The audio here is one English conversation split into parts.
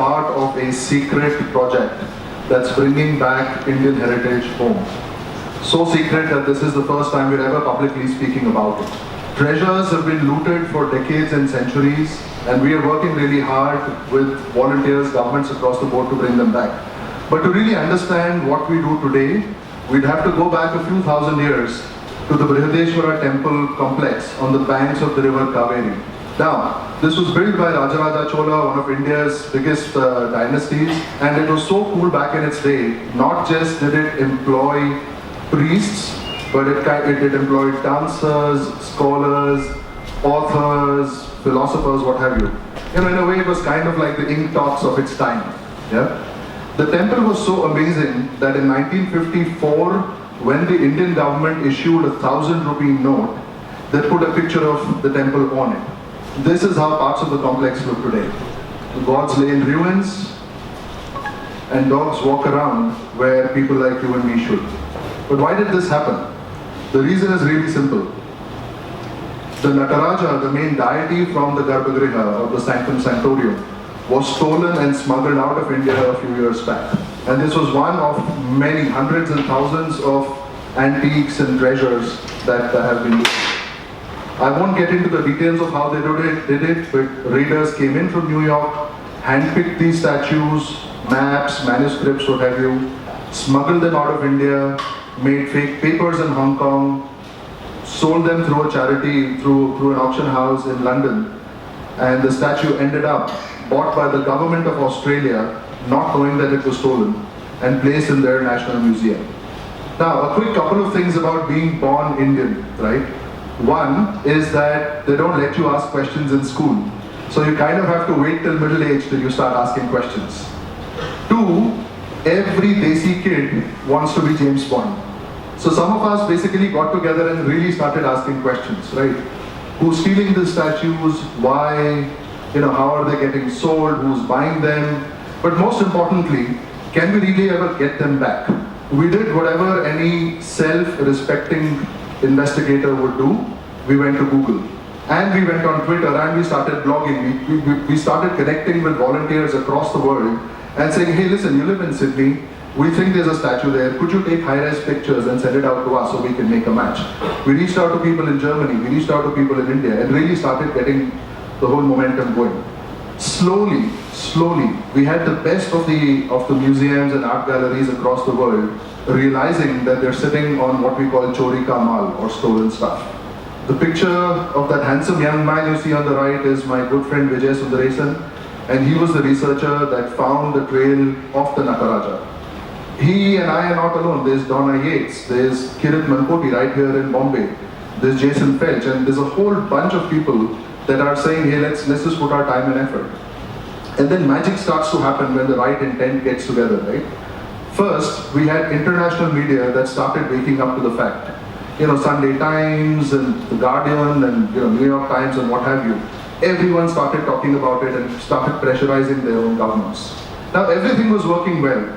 part of a secret project that's bringing back Indian heritage home. So secret that this is the first time we're ever publicly speaking about it. Treasures have been looted for decades and centuries, and we are working really hard with volunteers, governments across the board to bring them back. But to really understand what we do today, we'd have to go back a few thousand years to the Brihadeshwara temple complex on the banks of the river Kaveri. Now, this was built by Rajaraja Chola, one of India's biggest dynasties, and it was so cool back in its day. Not just did it employ priests, but it employed dancers, scholars, authors, philosophers, what have you. You know, in a way, it was kind of like the ink talks of its time. Yeah. The temple was so amazing that in 1954, when the Indian government issued a 1,000 rupee note, they put a picture of the temple on it. This is how parts of the complex look today. The gods lay in ruins, and dogs walk around where people like you and me should. But why did this happen? The reason is really simple. The Nataraja, the main deity from the Garbhagriha, or the Sanctum Sanctorium, was stolen and smuggled out of India a few years back. And this was one of many hundreds and thousands of antiques and treasures that have been looted. I won't get into the details of how they did it, but raiders came in from New York, handpicked these statues, maps, manuscripts, what have you, smuggled them out of India, made fake papers in Hong Kong, sold them through a charity, through an auction house in London, and the statue ended up bought by the government of Australia, not knowing that it was stolen, and placed in their national museum. Now, a quick couple of things about being born Indian, right? One is that they don't let you ask questions in school. So you kind of have to wait till middle age till you start asking questions. Two, every Desi kid wants to be James Bond. So some of us basically got together and really started asking questions, right? Who's stealing the statues? Why? You know, how are they getting sold? Who's buying them? But most importantly, can we really ever get them back? We did whatever any self-respecting investigator would do. We went to Google and we went on Twitter and we started blogging. We started connecting with volunteers across the world and saying, hey, listen, you live in Sydney. We think there's a statue there. Could you take high-res pictures and send it out to us so we can make a match? We reached out to people in Germany. We reached out to people in India and really started getting the whole momentum going. Slowly, we had the best of the museums and art galleries across the world realizing that they're sitting on what we call chori ka mal, or stolen stuff. The picture of that handsome young man you see on the right is my good friend Vijay Sundaresan, and he was the researcher that found the trail of the Nataraja. He and I are not alone. There's Donna Yates, there's Kirit Mankoti right here in Bombay, there's Jason Felch, and there's a whole bunch of people that are saying, hey, let's just put our time and effort. And then magic starts to happen when the right intent gets together, right? First, we had international media that started waking up to the fact. You know, Sunday Times and The Guardian and New York Times and what have you. Everyone started talking about it and started pressurizing their own governments. Now, everything was working well.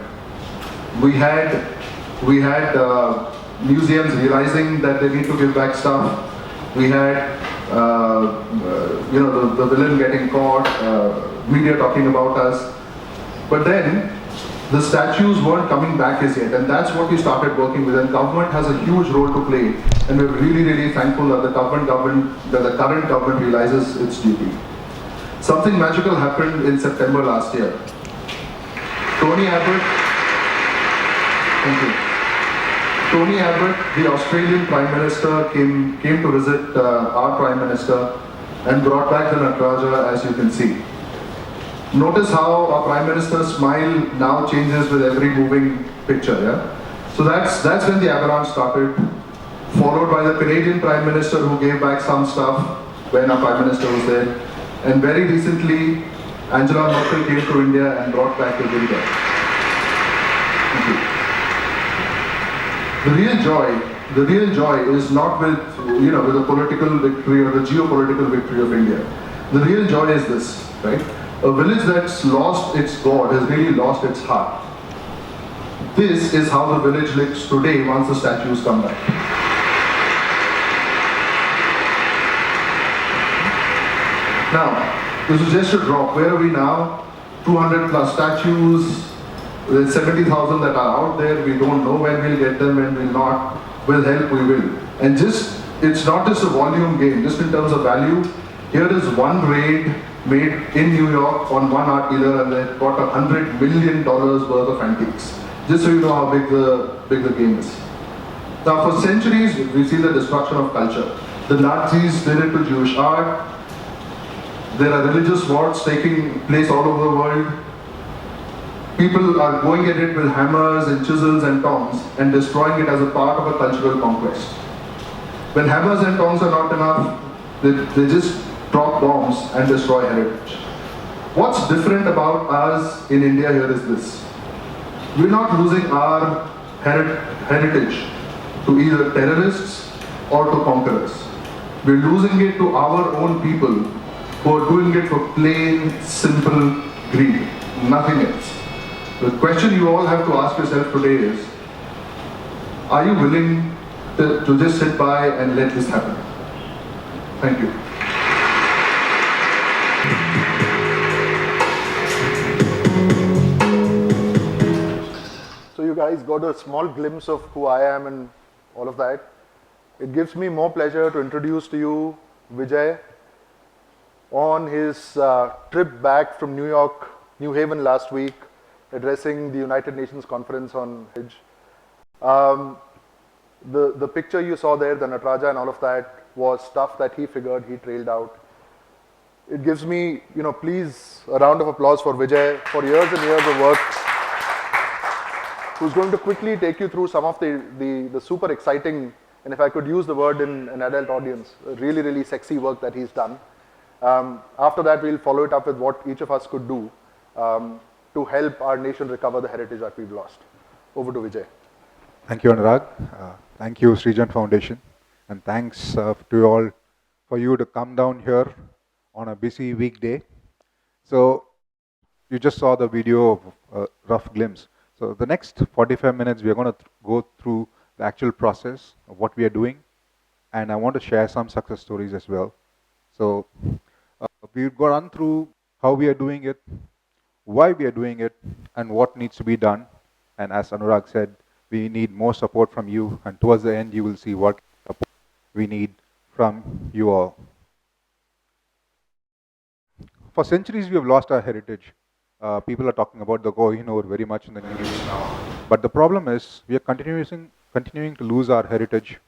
We had museums realizing that they need to give back stuff. We had the villain getting caught, media talking about us. But then, the statues weren't coming back as yet, and that's what we started working with. And government has a huge role to play, and we're really, really thankful that the current government realizes its duty. Something magical happened in September last year. Tony Abbott, the Australian Prime Minister, came to visit our Prime Minister and brought back the Nataraja, as you can see. Notice how our Prime Minister's smile now changes with every moving picture, yeah? So that's when the avalanche started, followed by the Canadian Prime Minister who gave back some stuff when our Prime Minister was there. And very recently, Angela Merkel came to India and brought back the Gilda. The real joy is not with the political victory or the geopolitical victory of India. The real joy is this, right? A village that's lost its God has really lost its heart. This is how the village looks today once the statues come back. Now, this is just a drop. Where are we now? 200 plus statues. There's 70,000 that are out there. We don't know when we'll get them, when we'll not. Will help, we will. And it's not just a volume game, just in terms of value. Here is one raid made in New York on one art dealer, and they got $100 million worth of antiques. Just so you know how big the game is. Now, for centuries, we see the destruction of culture. The Nazis did it to Jewish art. There are religious wars taking place all over the world. People are going at it with hammers and chisels and tongs and destroying it as a part of a cultural conquest. When hammers and tongs are not enough, they just drop bombs and destroy heritage. What's different about us in India here is this. We're not losing our heritage to either terrorists or to conquerors. We're losing it to our own people who are doing it for plain, simple greed, nothing else. The question you all have to ask yourself today is, are you willing to just sit by and let this happen? Thank you. So you guys got a small glimpse of who I am and all of that. It gives me more pleasure to introduce to you Vijay on his trip back from New Haven last week, addressing the United Nations conference on heritage. The picture you saw there, the Nataraja and all of that, was stuff that he figured, he trailed out. It gives me, please, a round of applause for Vijay for years and years of work, who's going to quickly take you through some of the super exciting, and if I could use the word in an adult audience, really, really sexy work that he's done. After that, we'll follow it up with what each of us could do to help our nation recover the heritage that we've lost. Over to Vijay. Thank you, Anurag. Thank you, Srijan Foundation. And thanks to you all for you to come down here on a busy weekday. So you just saw the video of rough glimpse. So the next 45 minutes, we are going to go through the actual process of what we are doing. And I want to share some success stories as well. So we'll go run through how we are doing it, why we are doing it, and what needs to be done. And as Anurag said, we need more support from you, and towards the end you will see what support we need from you all. For centuries we have lost our heritage. People are talking about the Kohinoor very much in the news now. But the problem is we are continuing to lose our heritage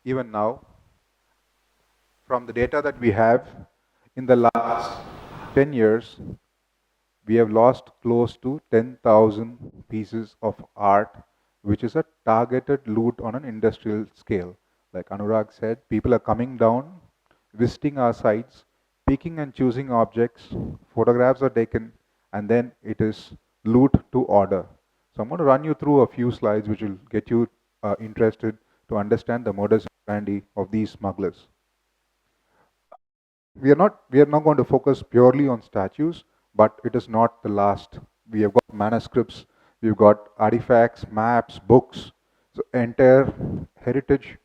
even now. From the data that we have, in the last 10 years, we have lost close to 10,000 pieces of art, which is a targeted loot on an industrial scale. Like Anurag said, people are coming down, visiting our sites, picking and choosing objects, photographs are taken, and then it is loot to order. So I'm going to run you through a few slides which will get you interested to understand the modus operandi of these smugglers. We are not going to focus purely on statues, but it is not the last. We have got manuscripts, we've got artifacts, maps, books. So entire heritage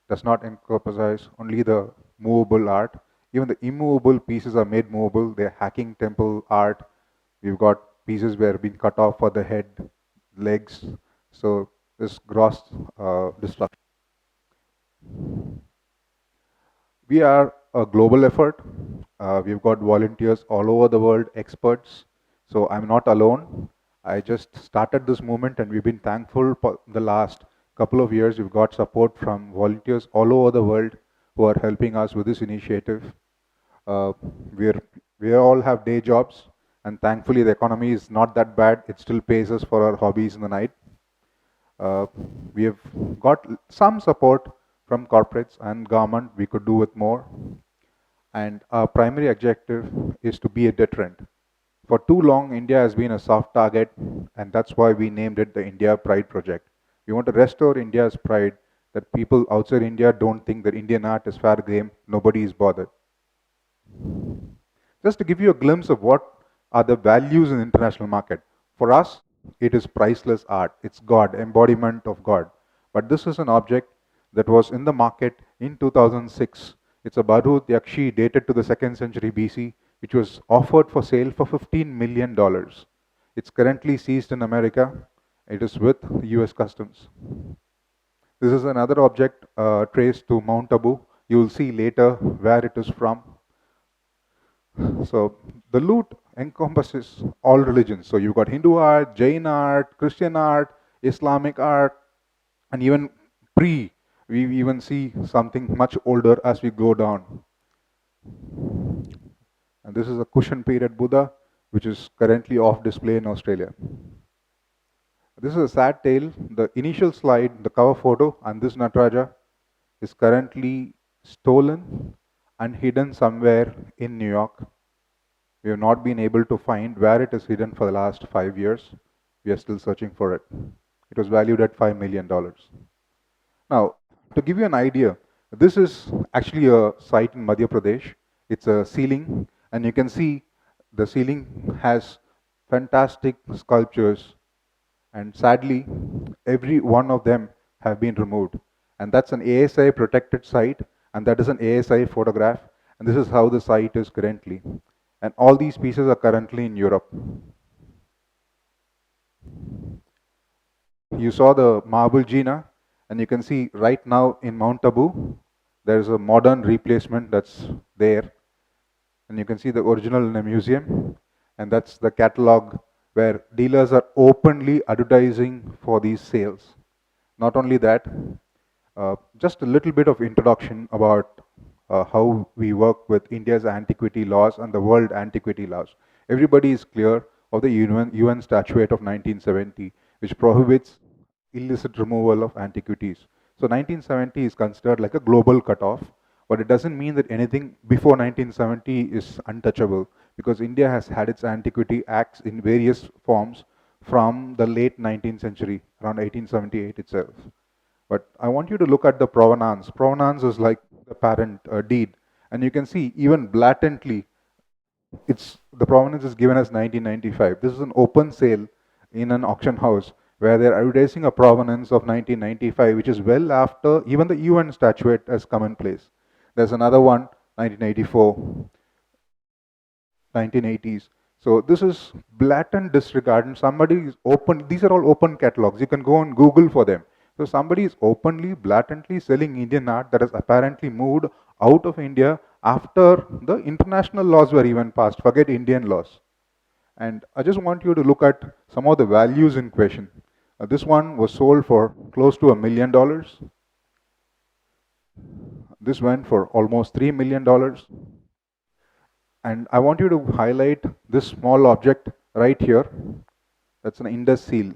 does not encompass only the movable art. Even the immovable pieces are made movable. They're hacking temple art. We've got pieces where been cut off for the head, legs. So this gross destruction. We are a global effort. We've got volunteers all over the world, experts. So I'm not alone. I just started this movement and we've been thankful for the last couple of years. We've got support from volunteers all over the world who are helping us with this initiative. We all have day jobs, and thankfully the economy is not that bad. It still pays us for our hobbies in the night. We have got some support from corporates and government. We could do with more. And our primary objective is to be a deterrent. For too long, India has been a soft target, and that's why we named it the India Pride Project. We want to restore India's pride, that people outside India don't think that Indian art is fair game, nobody is bothered. Just to give you a glimpse of what are the values in the international market. For us, it is priceless art. It's God, embodiment of God. But this is an object that was in the market in 2006. It's a Bharhut Yakshi dated to the 2nd century BC. which was offered for sale for $15 million. It's currently seized in America. It is with US Customs. This is another object traced to Mount Abu. You will see later where it is from. So the loot encompasses all religions. So you've got Hindu art, Jain art, Christian art, Islamic art, and even we even see something much older as we go down. And this is a Kushan period Buddha, which is currently off display in Australia. This is a sad tale. The initial slide, the cover photo, and this Nataraja is currently stolen and hidden somewhere in New York. We have not been able to find where it is hidden for the last 5 years. We are still searching for it. It was valued at $5 million. Now, to give you an idea, this is actually a site in Madhya Pradesh. It's a ceiling, and you can see the ceiling has fantastic sculptures, and sadly, every one of them have been removed. And that's an ASI protected site, and that is an ASI photograph, and this is how the site is currently. And all these pieces are currently in Europe. You saw the marble Gina, and you can see right now in Mount Abu, there's a modern replacement that's there. And you can see the original in a museum, and that's the catalog where dealers are openly advertising for these sales. Not only that, just a little bit of introduction about how we work with India's antiquity laws and the world antiquity laws. Everybody is clear of the UN Statute of 1970, which prohibits illicit removal of antiquities. So 1970 is considered like a global cutoff, but it doesn't mean that anything before 1970 is untouchable, because India has had its antiquity acts in various forms from the late 19th century, around 1878 itself. But I want you to look at the provenance. Provenance is like the parent deed, and you can see even blatantly, the provenance is given as 1995. This is an open sale in an auction house where they're advertising a provenance of 1995, which is well after even the UN statute has come in place. There's another one, 1984, 1980s. So this is blatant disregard, and somebody is open. These are all open catalogs. You can go on Google for them. So somebody is openly, blatantly selling Indian art that has apparently moved out of India after the international laws were even passed. Forget Indian laws. And I just want you to look at some of the values in question. This one was sold for close to $1 million. This went for almost $3 million. And I want you to highlight this small object right here. That's an Indus seal.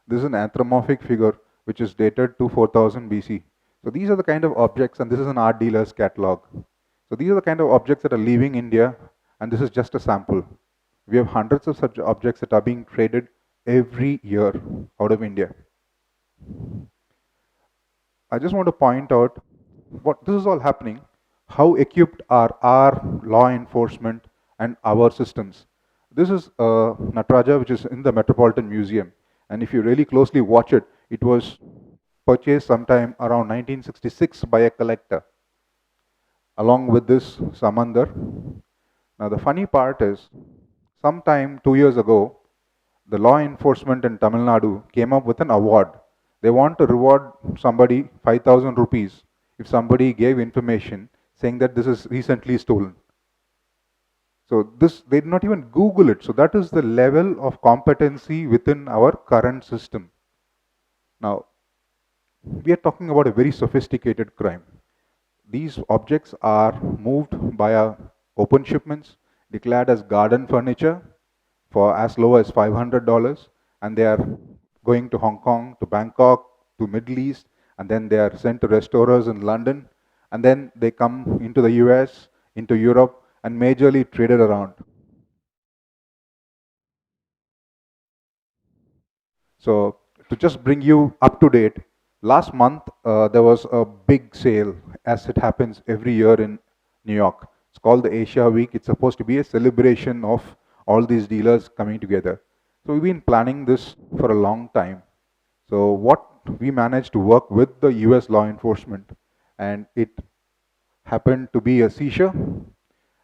This is an anthropomorphic figure which is dated to 4000 BC. So these are the kind of objects, and this is an art dealer's catalog. So these are the kind of objects that are leaving India, and this is just a sample. We have hundreds of such objects that are being traded every year out of India. I just want to point out what this is all happening, how equipped are our law enforcement and our systems. This is Nataraja, which is in the Metropolitan Museum. And if you really closely watch it, it was purchased sometime around 1966 by a collector. Along with this Samandar. Now the funny part is, sometime 2 years ago, the law enforcement in Tamil Nadu came up with an award. They want to reward somebody 5,000 rupees if somebody gave information saying that this is recently stolen. So this, they did not even Google it. So that is the level of competency within our current system. Now, we are talking about a very sophisticated crime. These objects are moved via open shipments, declared as garden furniture for as low as $500, and they are going to Hong Kong, to Bangkok, to Middle East, and then they are sent to restorers in London, and then they come into the US, into Europe, and majorly traded around. So to just bring you up to date, last month there was a big sale, as it happens every year in New York. It's called the Asia Week. It's supposed to be a celebration of all these dealers coming together. So we've been planning this for a long time. So what we managed to work with the US law enforcement, and it happened to be a seizure.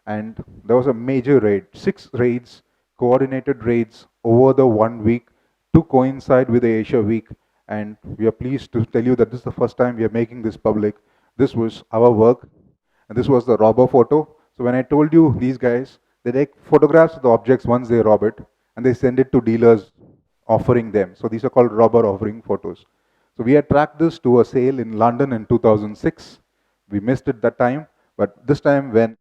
And there was a major raid, 6 raids, coordinated raids over the 1 week to coincide with the Asia Week. And we are pleased to tell you that this is the first time we are making this public. This was our work, and this was the robber photo. So when I told you these guys, they take photographs of the objects once they rob it, and they send it to dealers offering them. So these are called robber offering photos. So we had tracked this to a sale in London in 2006. We missed it that time, but this time when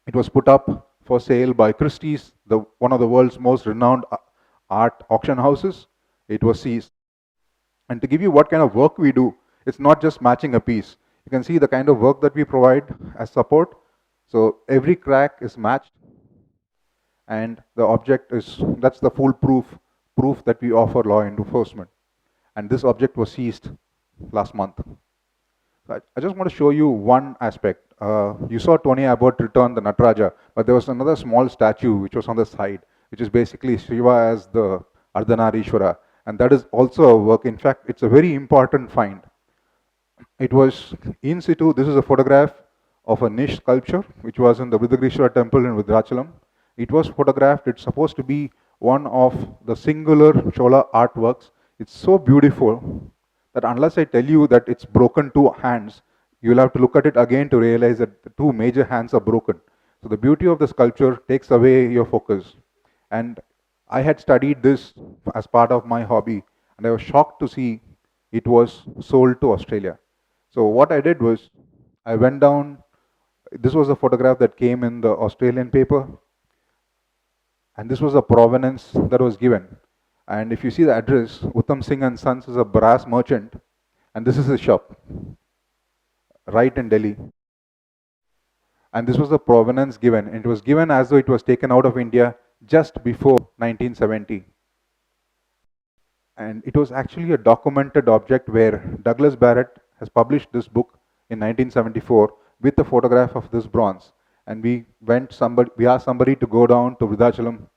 it was put up for sale by Christie's, one of the world's most renowned art auction houses, it was seized. And to give you what kind of work we do, it's not just matching a piece. You can see the kind of work that we provide as support. So every crack is matched, and the object is, that's the foolproof proof that we offer law enforcement. And this object was seized last month. I just want to show you one aspect. You saw Tony Abbott return the Nataraja, but there was another small statue which was on the side, which is basically Shiva as the Ardhanarishwara. And that is also a work. In fact, it's a very important find. It was in situ. This is a photograph of a niche sculpture, which was in the Vridagrishwara temple in Vidrachalam. It was photographed. It's supposed to be one of the singular Chola artworks. It's so beautiful that unless I tell you that it's broken 2 hands, you'll have to look at it again to realize that the 2 major hands are broken. So the beauty of the sculpture takes away your focus. And I had studied this as part of my hobby, and I was shocked to see it was sold to Australia. So what I did was, I went down, this was a photograph that came in the Australian paper, and this was the provenance that was given. And if you see the address, Uttam Singh and Sons is a brass merchant, and this is his shop, right in Delhi. And this was the provenance given. It was given as though it was taken out of India just before 1970. And it was actually a documented object where Douglas Barrett has published this book in 1974 with a photograph of this bronze. And we asked somebody to go down to Vridachalam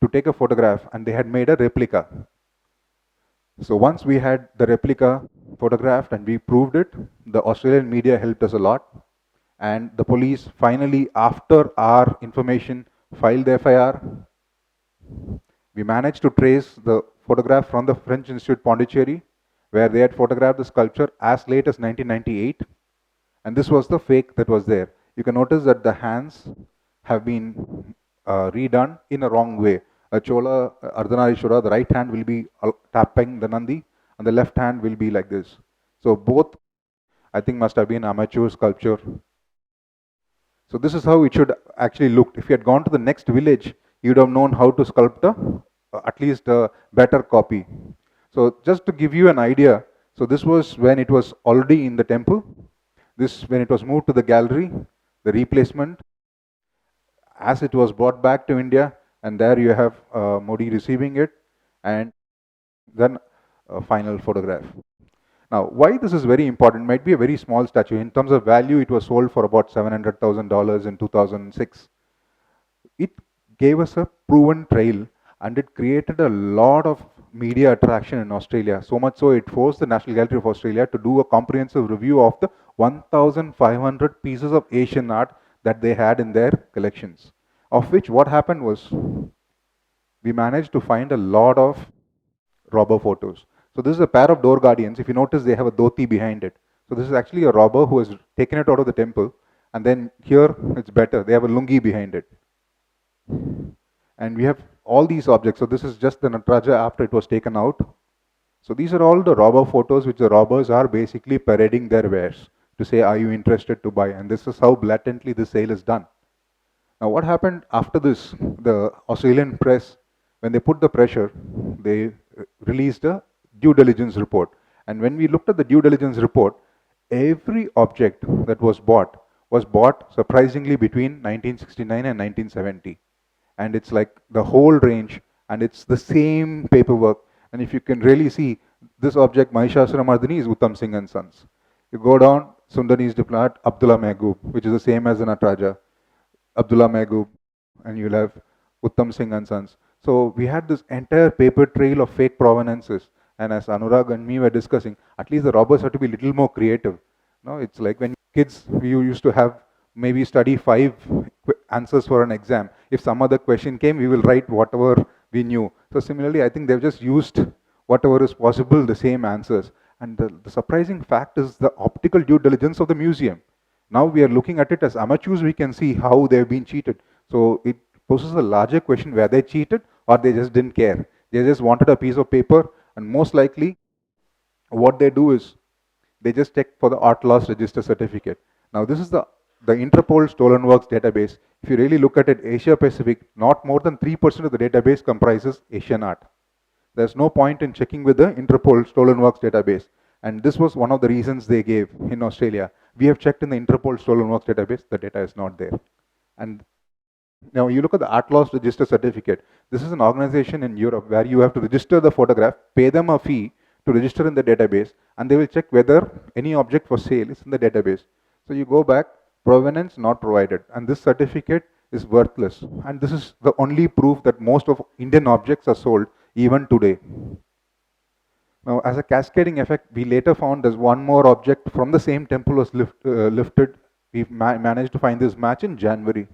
to take a photograph, and they had made a replica. So once we had the replica photographed and we proved it, the Australian media helped us a lot. And the police finally, after our information, filed the FIR. We managed to trace the photograph from the French Institute Pondicherry, where they had photographed the sculpture as late as 1998. And this was the fake that was there. You can notice that the hands have been redone in a wrong way. A Chola Ardhanarishwara, the right hand will be tapping the Nandi, and the left hand will be like this. So both, I think, must have been amateur sculpture. So this is how it should actually look. If you had gone to the next village, you would have known how to sculpt at least a better copy. So just to give you an idea, so this was when it was already in the temple. This, when it was moved to the gallery, the replacement, as it was brought back to India, and there you have Modi receiving it, and then a final photograph. Now, why this is very important, might be a very small statue. In terms of value, it was sold for about $700,000 in 2006. It gave us a proven trail, and it created a lot of media attraction in Australia. So much so, it forced the National Gallery of Australia to do a comprehensive review of the 1,500 pieces of Asian art that they had in their collections. Of which, what happened was, we managed to find a lot of robber photos. So this is a pair of door guardians. If you notice, they have a dhoti behind it. So this is actually a robber who has taken it out of the temple. And then here, it's better. They have a lungi behind it. And we have all these objects. So this is just the Nataraja after it was taken out. So these are all the robber photos which the robbers are basically parading their wares to say, are you interested to buy? And this is how blatantly the sale is done. Now what happened after this? The Australian press, when they put the pressure, they released a due diligence report. And when we looked at the due diligence report, every object that was bought surprisingly between 1969 and 1970. And it's like the whole range, and it's the same paperwork. And if you can really see, this object, Mahishasura Mardini, is Uttam Singh and Sons. You go down, Sundanese diplomat, Abdullah Mehgoob, which is the same as the Nataraja. Abdullah Mehgoob, and you'll have Uttam Singh and Sons. So we had this entire paper trail of fake provenances. And as Anurag and me were discussing, at least the robbers have to be a little more creative. No, it's like when kids, we used to have maybe study 5 answers for an exam. If some other question came, we will write whatever we knew. So similarly, I think they've just used whatever is possible, the same answers. And the surprising fact is the optical due diligence of the museum. Now we are looking at it as amateurs, we can see how they've been cheated. So it poses a larger question where they cheated or they just didn't care. They just wanted a piece of paper, and most likely what they do is they just check for the art loss register certificate. Now this is the Interpol Stolen Works database. If you really look at it, Asia Pacific, not more than 3% of the database comprises Asian art. There's no point in checking with the Interpol Stolen Works database. And this was one of the reasons they gave in Australia. We have checked in the Interpol Stolen Works database, the data is not there. And now you look at the art loss register certificate. This is an organization in Europe where you have to register the photograph, pay them a fee to register in the database, and they will check whether any object for sale is in the database. So you go back, provenance not provided, and this certificate is worthless. And this is the only proof that most of Indian objects are sold even today. Now, as a cascading effect, we later found there's one more object from the same temple was lifted. We managed to find this match in January.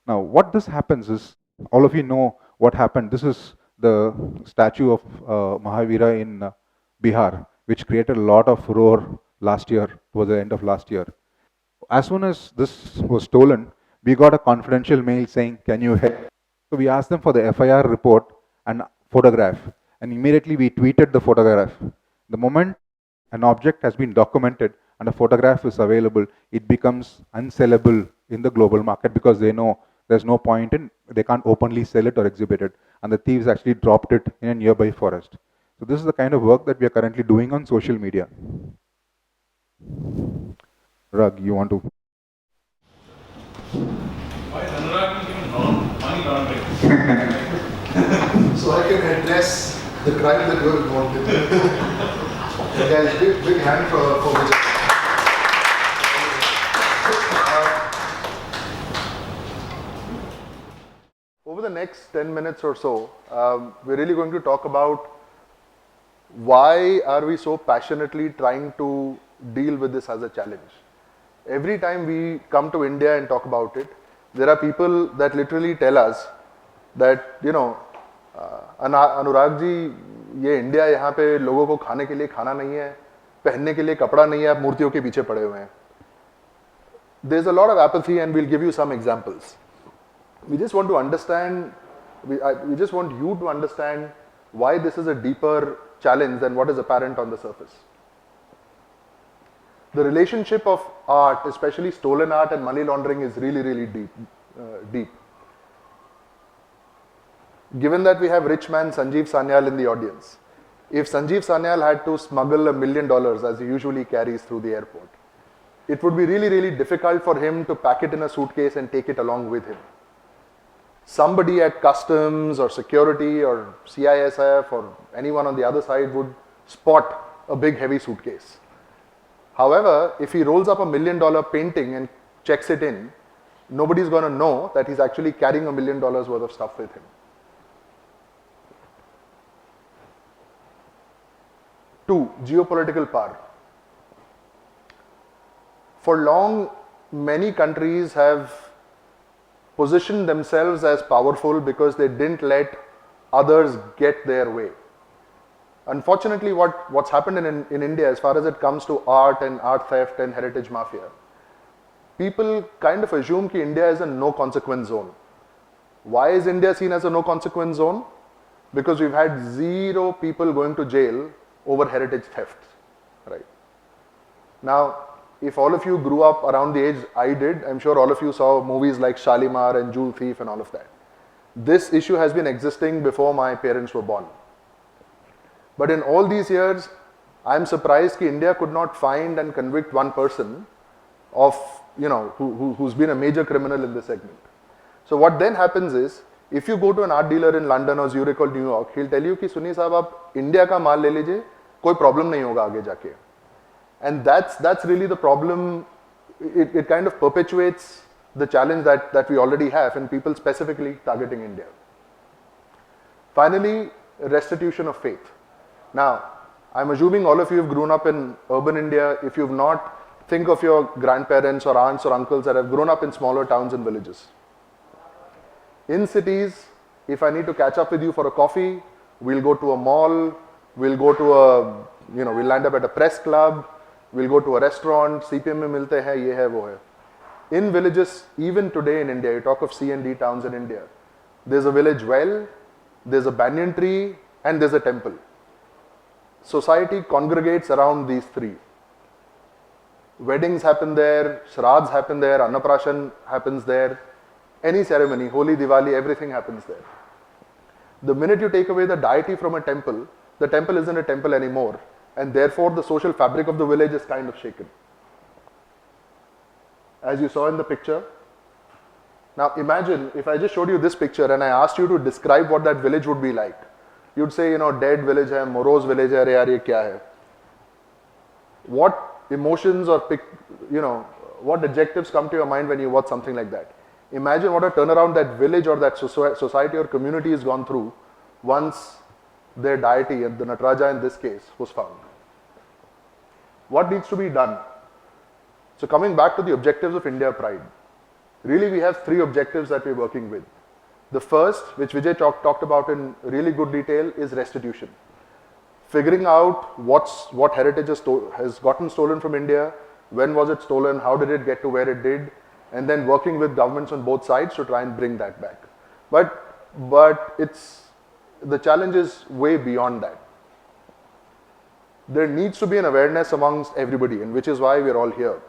Now, what this happens is, all of you know what happened. This is the statue of Mahavira in Bihar, which created a lot of roar last year, towards the end of last year. As soon as this was stolen, we got a confidential mail saying, can you help? So we asked them for the FIR report and photograph, and immediately we tweeted the photograph. The moment an object has been documented and a photograph is available, it becomes unsellable in the global market because they know there's no point in, they can't openly sell it or exhibit it, and the thieves actually dropped it in a nearby forest. So this is the kind of work that we are currently doing on social media. Rag, you want to? Why Anurag is even money laundering? So I can address the crime that you have involved in. Guys, big hand for Vijay. Over the next 10 minutes or so, we're really going to talk about why are we so passionately trying to deal with this as a challenge. Every time we come to India and talk about it, there are people that literally tell us that, you know, Anurag ji, ये India यहाँ पे लोगों को खाने के लिए खाना नहीं है, पहनने के लिए कपड़ा नहीं है, आप मूर्तियों के पीछे पड़े हुए हैं. There's a lot of apathy, and we'll give you some examples. We just want to understand, we just want you to understand why this is a deeper challenge than what is apparent on the surface. The relationship of art, especially stolen art and money laundering, is really, really deep. Given that we have rich man Sanjeev Sanyal in the audience, if Sanjeev Sanyal had to smuggle $1 million as he usually carries through the airport, it would be really, really difficult for him to pack it in a suitcase and take it along with him. Somebody at customs or security or CISF or anyone on the other side would spot a big heavy suitcase. However, if he rolls up $1 million painting and checks it in, nobody's going to know that he's actually carrying $1 million worth of stuff with him. Two, geopolitical power. For long, many countries have positioned themselves as powerful because they didn't let others get their way. Unfortunately, what's happened in India as far as it comes to art and art theft and heritage mafia, people kind of assume that India is a no consequence zone. Why is India seen as a no consequence zone? Because we've had 0 people going to jail over heritage theft, right? Now, if all of you grew up around the age I did, I'm sure all of you saw movies like Shalimar and Jewel Thief and all of that. This issue has been existing before my parents were born. But in all these years, I'm surprised that India could not find and convict one person of, you know, who's been a major criminal in this segment. So what then happens is, if you go to an art dealer in London or Zurich or New York, he'll tell you कि सुनिए साहब आप India का माल ले लीजिए, कोई problem नहीं होगा आगे जाके. And that's really the problem. It kind of perpetuates the challenge that we already have, and people specifically targeting India. Finally, restitution of faith. Now, I'm assuming all of you have grown up in urban India. If you've not, think of your grandparents or aunts or uncles that have grown up in smaller towns and villages. In cities, if I need to catch up with you for a coffee, we'll go to a mall, we'll go to we'll land up at a press club, we'll go to a restaurant, CPM mein milte hai, ye hai, wo hai. In villages, even today in India, you talk of C and D towns in India, there's a village well, there's a banyan tree, and there's a temple. Society congregates around these three. Weddings happen there, Shraddhs happen there, Annaprashan happens there, any ceremony, Holi, Diwali, everything happens there. The minute you take away the deity from a temple, the temple isn't a temple anymore, and therefore the social fabric of the village is kind of shaken. As you saw in the picture. Now imagine if I just showed you this picture and I asked you to describe what that village would be like. You'd say, dead village hai, morose village hai, yaar ye kya hai? What emotions or what adjectives come to your mind when you watch something like that? Imagine what a turnaround that village or that society or community has gone through once their deity, the Nataraja in this case, was found. What needs to be done? So coming back to the objectives of India Pride, really we have three objectives that we're working with. The first, which Vijay talked about in really good detail, is restitution. Figuring out what heritage has gotten stolen from India, when was it stolen, how did it get to where it did, and then working with governments on both sides to try and bring that back. But the challenge is way beyond that. There needs to be an awareness amongst everybody, and which is why we're all here.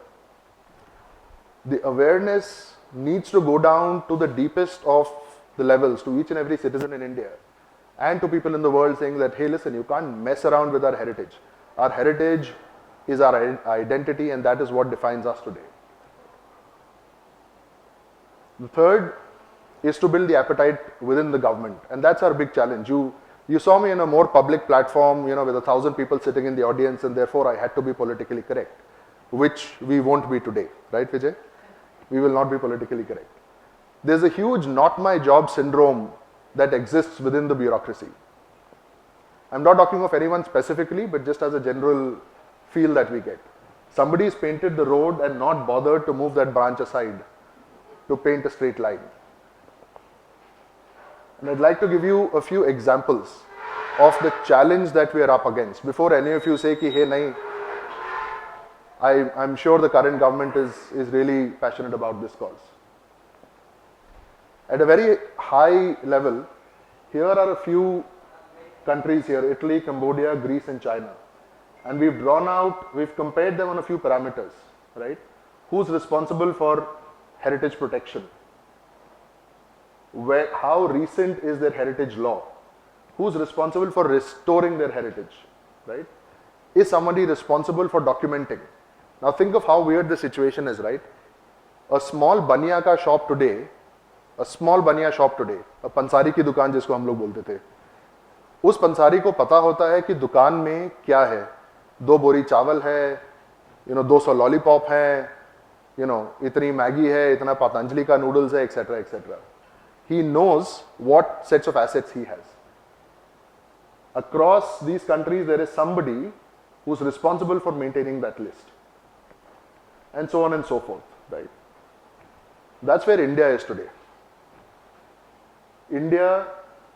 The awareness needs to go down to the deepest of the levels, to each and every citizen in India, and to people in the world, saying that, hey, listen, you can't mess around with our heritage. Our heritage is our identity, and that is what defines us today. The third is to build the appetite within the government, and that's our big challenge. You saw me in a more public platform, with 1,000 people sitting in the audience, and therefore I had to be politically correct, which we won't be today, right, Vijay? We will not be politically correct. There's a huge not my job syndrome that exists within the bureaucracy. I'm not talking of anyone specifically, but just as a general feel that we get. Somebody's painted the road and not bothered to move that branch aside to paint a straight line. And I'd like to give you a few examples of the challenge that we are up against. Before any of you say, ki, hey, nahi, I'm sure the current government is really passionate about this cause. At a very high level, here are a few countries here, Italy, Cambodia, Greece and China. And we've compared them on a few parameters, right? Who's responsible for heritage protection? How recent is their heritage law? Who's responsible for restoring their heritage, right? Is somebody responsible for documenting? Now think of how weird the situation is, right? A small baniya ka shop today, a pansari ki dukaan jisko hum log bolte the, उस पंसारी को पता होता है कि दुकान में क्या है, 2 बोरी चावल है, 200 लॉलीपॉप है, इतनी मैगी है, इतना पतंजलि का नूडल्स है, etc. etc. He knows what sets of assets he has. Across these countries, there is somebody who's responsible for maintaining that list, and so on and so forth, right? That's where India is today. India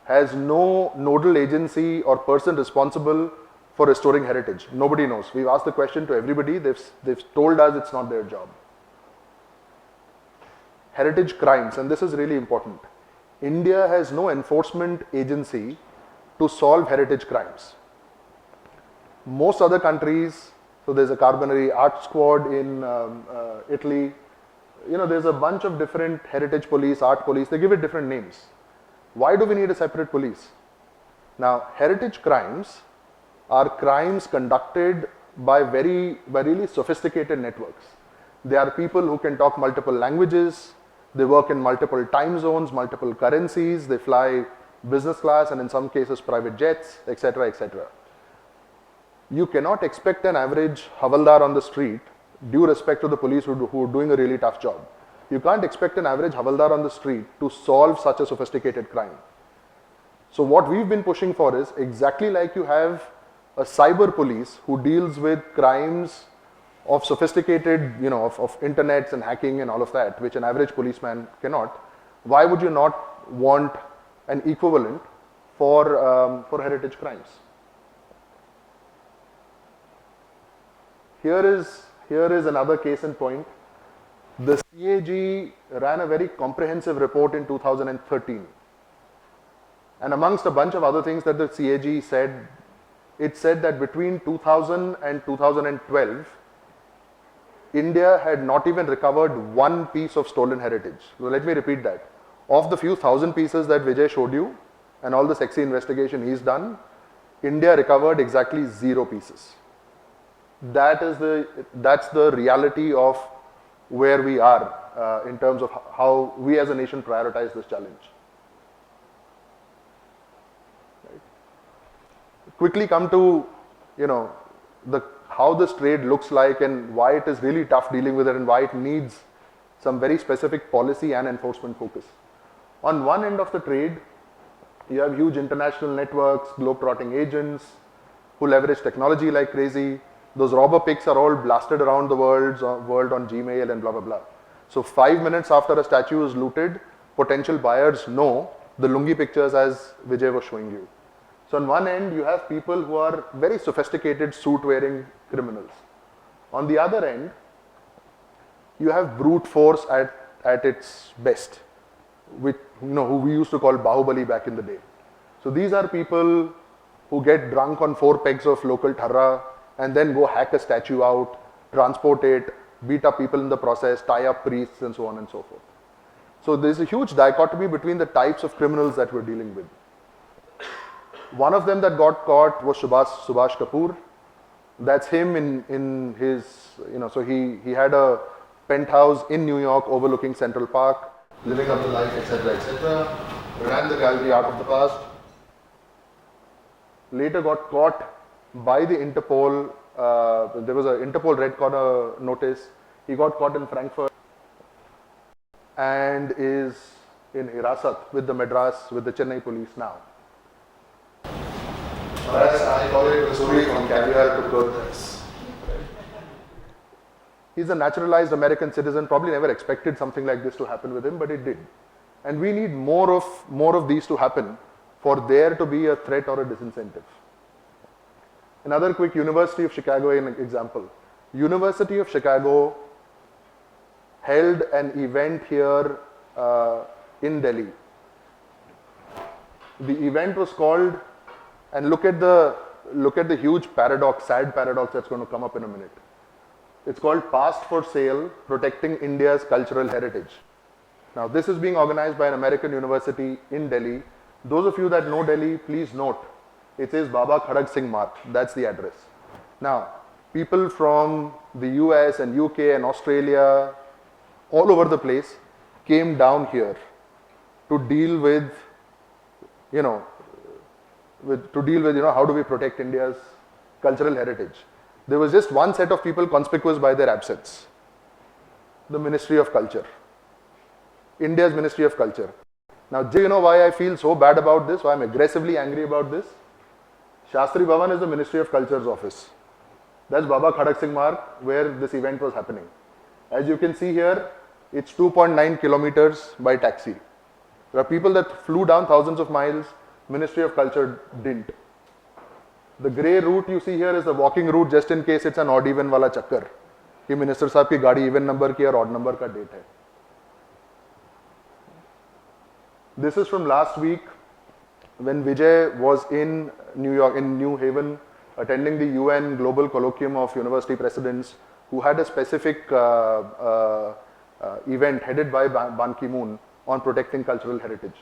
has no nodal agency or person responsible for restoring heritage. Nobody knows. We've asked the question to everybody. They've told us it's not their job. Heritage crimes, and this is really important. India has no enforcement agency to solve heritage crimes. Most other countries, so there's a Carbonari Art Squad in Italy, there's a bunch of different heritage police, art police, they give it different names. Why do we need a separate police? Now, heritage crimes are crimes conducted by really sophisticated networks. They are people who can talk multiple languages, they work in multiple time zones, multiple currencies, they fly business class and in some cases private jets, etc. etc. You cannot expect an average Havaldar on the street, due respect to the police who are doing a really tough job. You can't expect an average Havaldar on the street to solve such a sophisticated crime. So what we've been pushing for is exactly like you have a cyber police who deals with crimes of sophisticated, of internets and hacking and all of that, which an average policeman cannot, why would you not want an equivalent for heritage crimes? Here is another case in point. The CAG ran a very comprehensive report in 2013. And amongst a bunch of other things that the CAG said, it said that between 2000 and 2012, India had not even recovered one piece of stolen heritage. So let me repeat that. Of the few thousand pieces that Vijay showed you and all the sexy investigation he's done, India recovered exactly 0 pieces. That's the reality of where we are in terms of how we as a nation prioritize this challenge. Right. Quickly come to, how this trade looks like and why it is really tough dealing with it and why it needs some very specific policy and enforcement focus. On one end of the trade, you have huge international networks, globe-trotting agents who leverage technology like crazy. Those robber pics are all blasted around the world on Gmail and blah, blah, blah. So 5 minutes after a statue is looted, potential buyers know the lungi pictures as Vijay was showing you. So on one end, you have people who are very sophisticated suit-wearing criminals. On the other end, you have brute force at its best, who we used to call Bahubali back in the day. So these are people who get drunk on 4 pegs of local tharra and then go hack a statue out, transport it, beat up people in the process, tie up priests and so on and so forth. So there's a huge dichotomy between the types of criminals that we're dealing with. One of them that got caught was Subhash Kapoor. That's him in his, so he had a penthouse in New York overlooking Central Park, living up the life, etc., etc. Ran the gallery Art of the Past. Later got caught by the Interpol. There was an Interpol red corner notice. He got caught in Frankfurt and is in Hirasat with the Chennai police now. Whereas I call it the story from caviar to curtains. He's a naturalized American citizen, probably never expected something like this to happen with him, but it did. And we need more of these to happen for there to be a threat or a disincentive. Another quick University of Chicago example. University of Chicago held an event here in Delhi. The event was called, and look at the huge paradox, sad paradox that's going to come up in a minute. It's called Past for Sale, Protecting India's Cultural Heritage. Now this is being organized by an American university in Delhi. Those of you that know Delhi, please note, it says Baba Khadag Singh Marg, that's the address. Now, people from the US and UK and Australia, all over the place, came down here to deal with, how do we protect India's cultural heritage. There was just one set of people conspicuous by their absence. The Ministry of Culture. India's Ministry of Culture. Now, do you know why I feel so bad about this? Why I'm aggressively angry about this? Shastri Bhavan is the Ministry of Culture's office. That's Baba Khadag Singh Marg, where this event was happening. As you can see here, it's 2.9 kilometers by taxi. There are people that flew down thousands of miles. Ministry of Culture didn't. The grey route you see here is the walking route, just in case it's an odd even wala chakkar. कि minister साहब की गाड़ी even number की और odd number का date है. This is from last week when Vijay was in New York, in New Haven, attending the UN Global Colloquium of University Presidents, who had a specific event headed by Ban Ki-moon on protecting cultural heritage.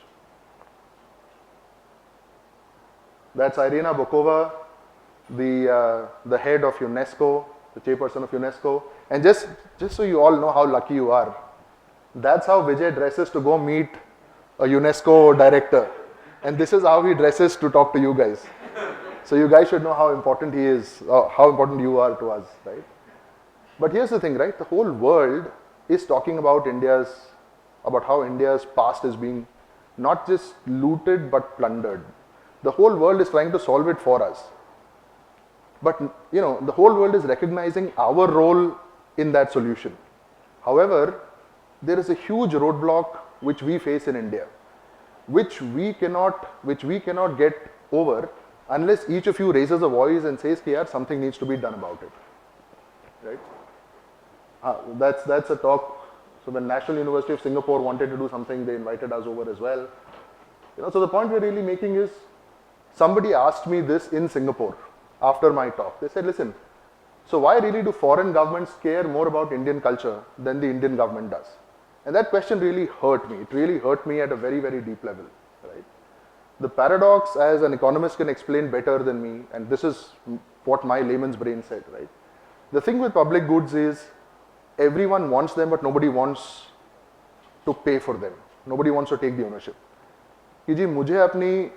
That's Irina Bokova, the head of UNESCO, the chairperson of UNESCO. And just so you all know how lucky you are, that's how Vijay dresses to go meet a UNESCO director. And this is how he dresses to talk to you guys. So you guys should know how important he is, how important you are to us, right? But here's the thing, right? The whole world is talking about how India's past is being not just looted but plundered. The whole world is trying to solve it for us. But you know, the whole world is recognizing our role in that solution. However, there is a huge roadblock which we face in India, which we cannot get over unless each of you raises a voice and says, "Ki yaar, something needs to be done about it." Right? That's a talk. So when National University of Singapore wanted to do something, they invited us over as well. You know, so the point we're really making is, somebody asked me this in Singapore after my talk. They said, "Listen, so why really do foreign governments care more about Indian culture than the Indian government does?" And that question really hurt me. It really hurt me at a very, very deep level. Right? The paradox, as an economist can explain better than me, and this is what my layman's brain said, right? The thing with public goods is, everyone wants them, but nobody wants to pay for them. Nobody wants to take the ownership. कि जी मुझे अपनी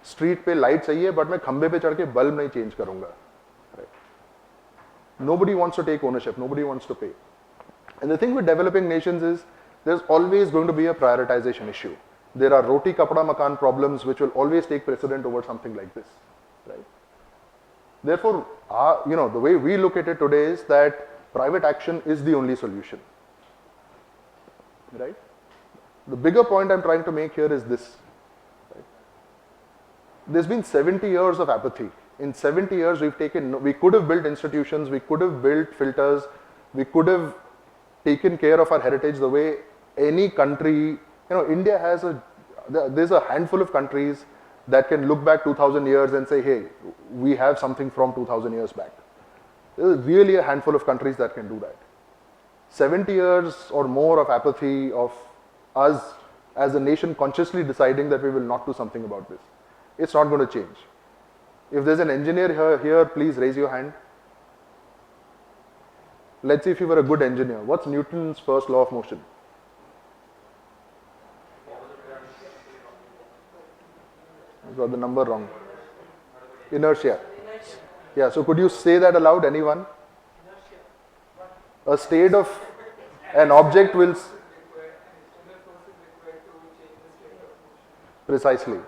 street पे light चाहिए, but मैं खंबे पे चढ़ के बल्ब नहीं चेंज करूंगा. Nobody wants to take ownership. Nobody wants to pay. And the thing with developing nations is, there's always going to be a prioritization issue. There are roti kapda makan problems which will always take precedent over something like this, right? Therefore, you know, the way we look at it today is that private action is the only solution, right? The bigger point I'm trying to make here is this. Right? There's been 70 years of apathy. In 70 years, we could have built institutions, we could have built filters, we could have taken care of our heritage the way any country, you know, India has there's a handful of countries that can look back 2000 years and say, hey, we have something from 2000 years back. There's really a handful of countries that can do that. 70 years or more of apathy, of us as a nation consciously deciding that we will not do something about this. It's not going to change. If there's an engineer here, please raise your hand. Let's see if you were a good engineer. What's Newton's first law of motion? I got the number wrong. Inertia. Yeah, so could you say that aloud, anyone? A state of an object will... Precisely.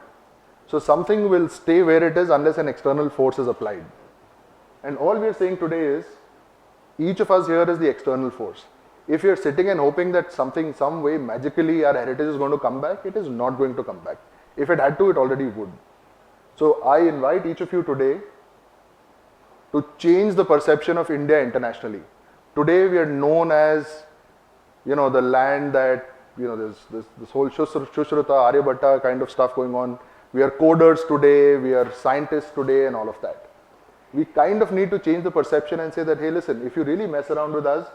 So something will stay where it is unless an external force is applied. And all we are saying today is, each of us here is the external force. If you're sitting and hoping that some way, magically our heritage is going to come back, it is not going to come back. If it had to, it already would. So I invite each of you today to change the perception of India internationally. Today we are known as, you know, the land that, you know, there's this whole Shushruta, Aryabhatta kind of stuff going on. We are coders today, we are scientists today and all of that. We kind of need to change the perception and say that, hey, listen, if you really mess around with us,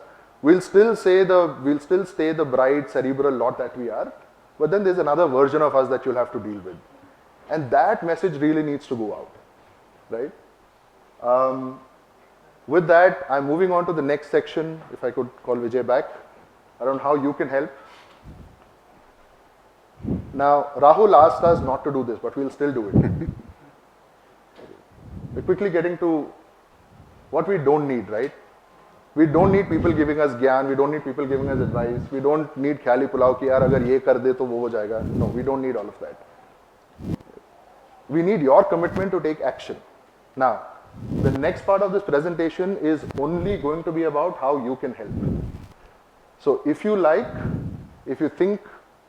we'll still stay the bright cerebral lot that we are, but then there's another version of us that you'll have to deal with. And that message really needs to go out, right? With that, I'm moving on to the next section, if I could call Vijay back, around how you can help. Now, Rahul asked us not to do this, but we'll still do it. We're quickly getting to what we don't need, right? We don't need people giving us gyan, we don't need people giving us advice, we don't need khayali pulao ki yaar agar ye kar de to wo ho jayega. No, we don't need all of that. We need your commitment to take action. Now, the next part of this presentation is only going to be about how you can help. So if you think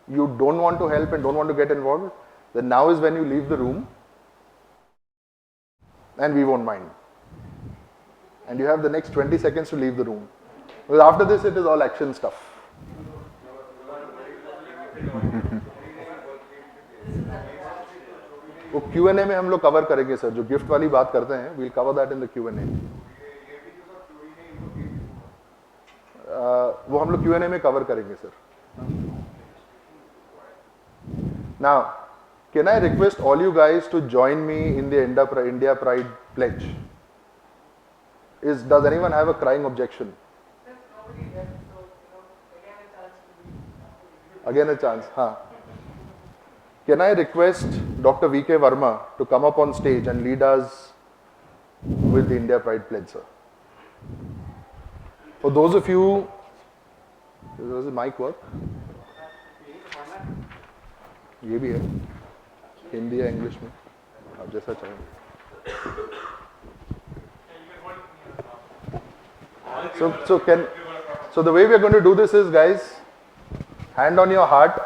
you don't want to help and don't want to get involved, then now is when you leave the room and we won't mind. And you have the next 20 seconds to leave the room. Because after this, it is all action stuff. वो Q&A में हम लोग cover करेंगे sir, जो gift वाली बात करते हैं, we'll cover that in the Q&A. वो हम लोग Q&A में कवर करेंगे sir. Now, can I request all you guys to join me in the India Pride pledge? Does anyone have a crying objection? Again a chance, huh? Can I request Dr. V.K. Verma to come up on stage and lead us with the India Pride pledge, sir? For those of you, does the mic work? ये भी है, हिंदी या English में, आप जैसा चाहें. So the way we are going to do this is, guys, hand on your heart,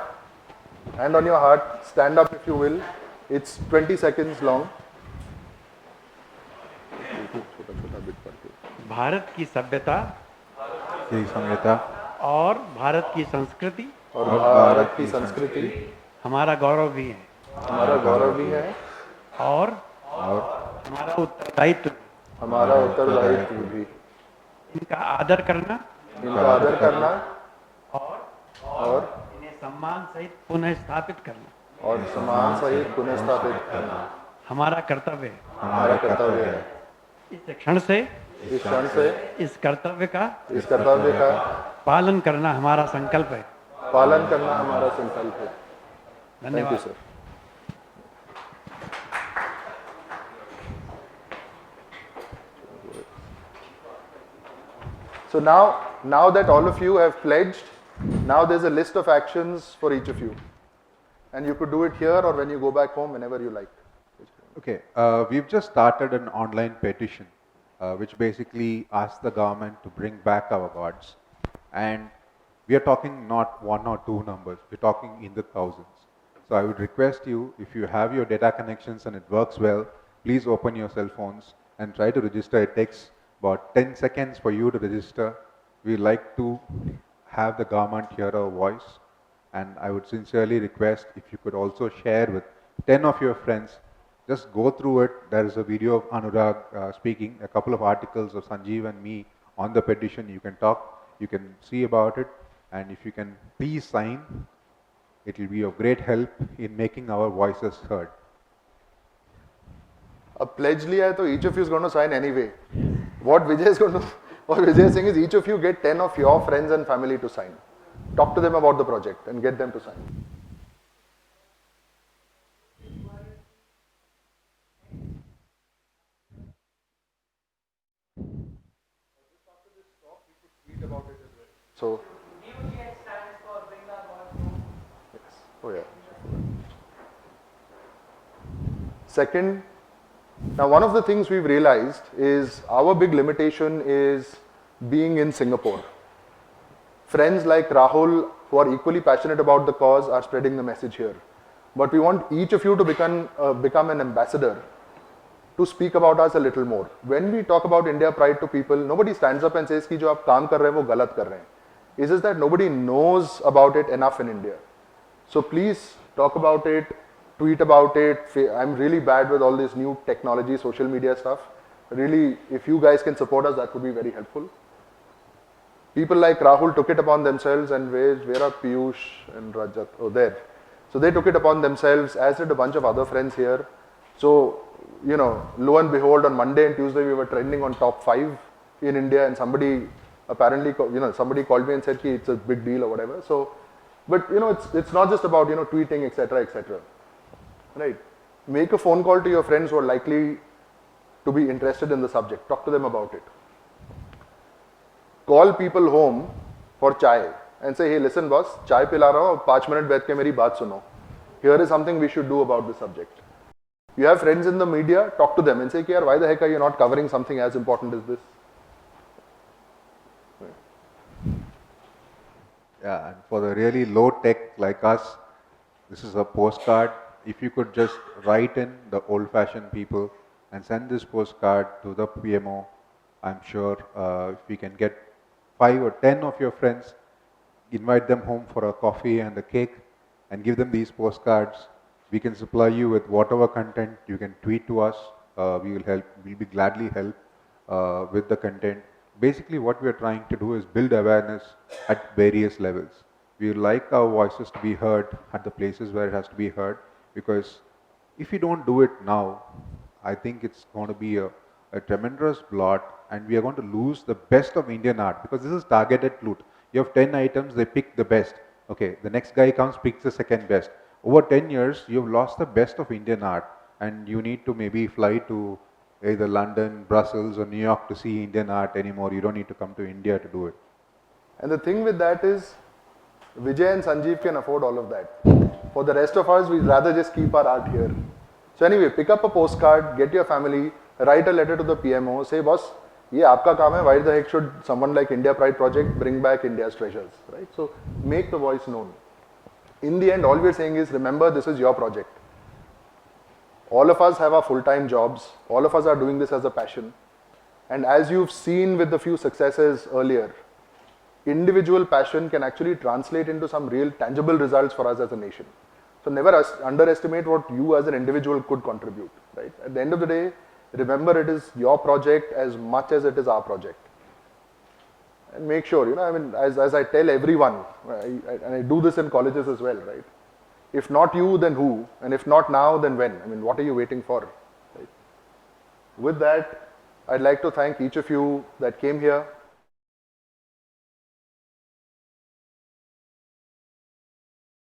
stand up if you will. It's 20 seconds long. Bharat की सभ्यता की संहिता और भारत की संस्कृति और भारत की संस्कृति हमारा गौरव भी है हमारा गौरव भी है और और हमारा उत्तरदायित्व। हमारा उत्तरदायित्व भी। इनका आदर करना इनका आदर करना और इन्हें सम्मान सहित पुनः स्थापित करना और समान सहित पुनः स्थापित करना हमारा कर्तव्य है। हमारा कर्तव्य है। इस क्षण से इस क्षण से इस कर्तव्य का पालन करना हमारा संकल्प है। पालन करना हमारा संकल्प है। थैंक यू धन्यवाद। Sir. So now that all of you have pledged, now there's a list of actions for each of you. And you could do it here or when you go back home, whenever you like. Okay, we've just started an online petition, which basically asks the government to bring back our gods. And we are talking not one or two numbers, we're talking in the thousands. So I would request you, if you have your data connections and it works well, please open your cell phones and try to register. It takes about 10 seconds for you to register. We like to have the government hear our voice. And I would sincerely request if you could also share with 10 of your friends. Just go through it. There is a video of Anurag speaking, a couple of articles of Sanjeev and me on the petition. You can talk, you can see about it, and if you can please sign, it will be of great help in making our voices heard. A pledge liya hai, so each of you is going to sign anyway. What Vijay is saying is each of you get 10 of your friends and family to sign. Talk to them about the project and get them to sign. So, yes. Oh yeah. Second, now one of the things we've realized is our big limitation is being in Singapore. Friends like Rahul, who are equally passionate about the cause, are spreading the message here. But we want each of you to become an ambassador, to speak about us a little more. When we talk about India Pride to people, nobody stands up and says कि जो आप काम कर रहे हैं वो गलत कर रहे हैं. It's just that nobody knows about it enough in India. So please talk about it, tweet about it. I'm really bad with all this new technology, social media stuff. Really, if you guys can support us, that would be very helpful. People like Rahul took it upon themselves, and where are Piyush and Rajat? Oh, there. So they took it upon themselves, as did a bunch of other friends here. So, you know, lo and behold, on Monday and Tuesday, we were trending on top 5 in India, and somebody apparently, somebody called me and said ki it's a big deal or whatever. So, but it's not just about tweeting, etc., etc. Right? Make a phone call to your friends who are likely to be interested in the subject. Talk to them about it. Call people home for chai and say, hey, listen, boss, chai pila raha hu, 5 minute baith ke meri baat suno. Here is something we should do about this subject. You have friends in the media, talk to them and say, why the heck are you not covering something as important as this? Yeah, and for the really low tech like us, this is a postcard. If you could just write in the old-fashioned people and send this postcard to the PMO, I'm sure if we can get 5 or 10 of your friends, invite them home for a coffee and a cake and give them these postcards. We can supply you with whatever content. You can tweet to us. We will help. We'll be gladly help with the content. Basically, what we are trying to do is build awareness at various levels. We would like our voices to be heard at the places where it has to be heard, because if we don't do it now, I think it's going to be a tremendous blot, and we are going to lose the best of Indian art, because this is targeted loot. You have 10 items, they pick the best. Okay, the next guy comes, picks the second best. Over 10 years, you've lost the best of Indian art, and you need to maybe fly to either London, Brussels, or New York to see Indian art anymore. You don't need to come to India to do it. And the thing with that is, Vijay and Sanjeev can afford all of that. For the rest of us, we'd rather just keep our art here. So anyway, pick up a postcard, get your family, write a letter to the PMO, say, boss, ये आपका काम है. Why the heck should someone like India Pride Project bring back India's treasures, right? So make the voice known. In the end, all we're saying is, remember, this is your project. All of us have our full-time jobs. All of us are doing this as a passion. And as you've seen with the few successes earlier, individual passion can actually translate into some real tangible results for us as a nation. So never underestimate what you as an individual could contribute, right? At the end of the day, remember, it is your project as much as it is our project. And make sure, I mean, as I tell everyone, and I do this in colleges as well, right? If not you, then who? And if not now, then when? I mean, what are you waiting for? Right? With that, I'd like to thank each of you that came here.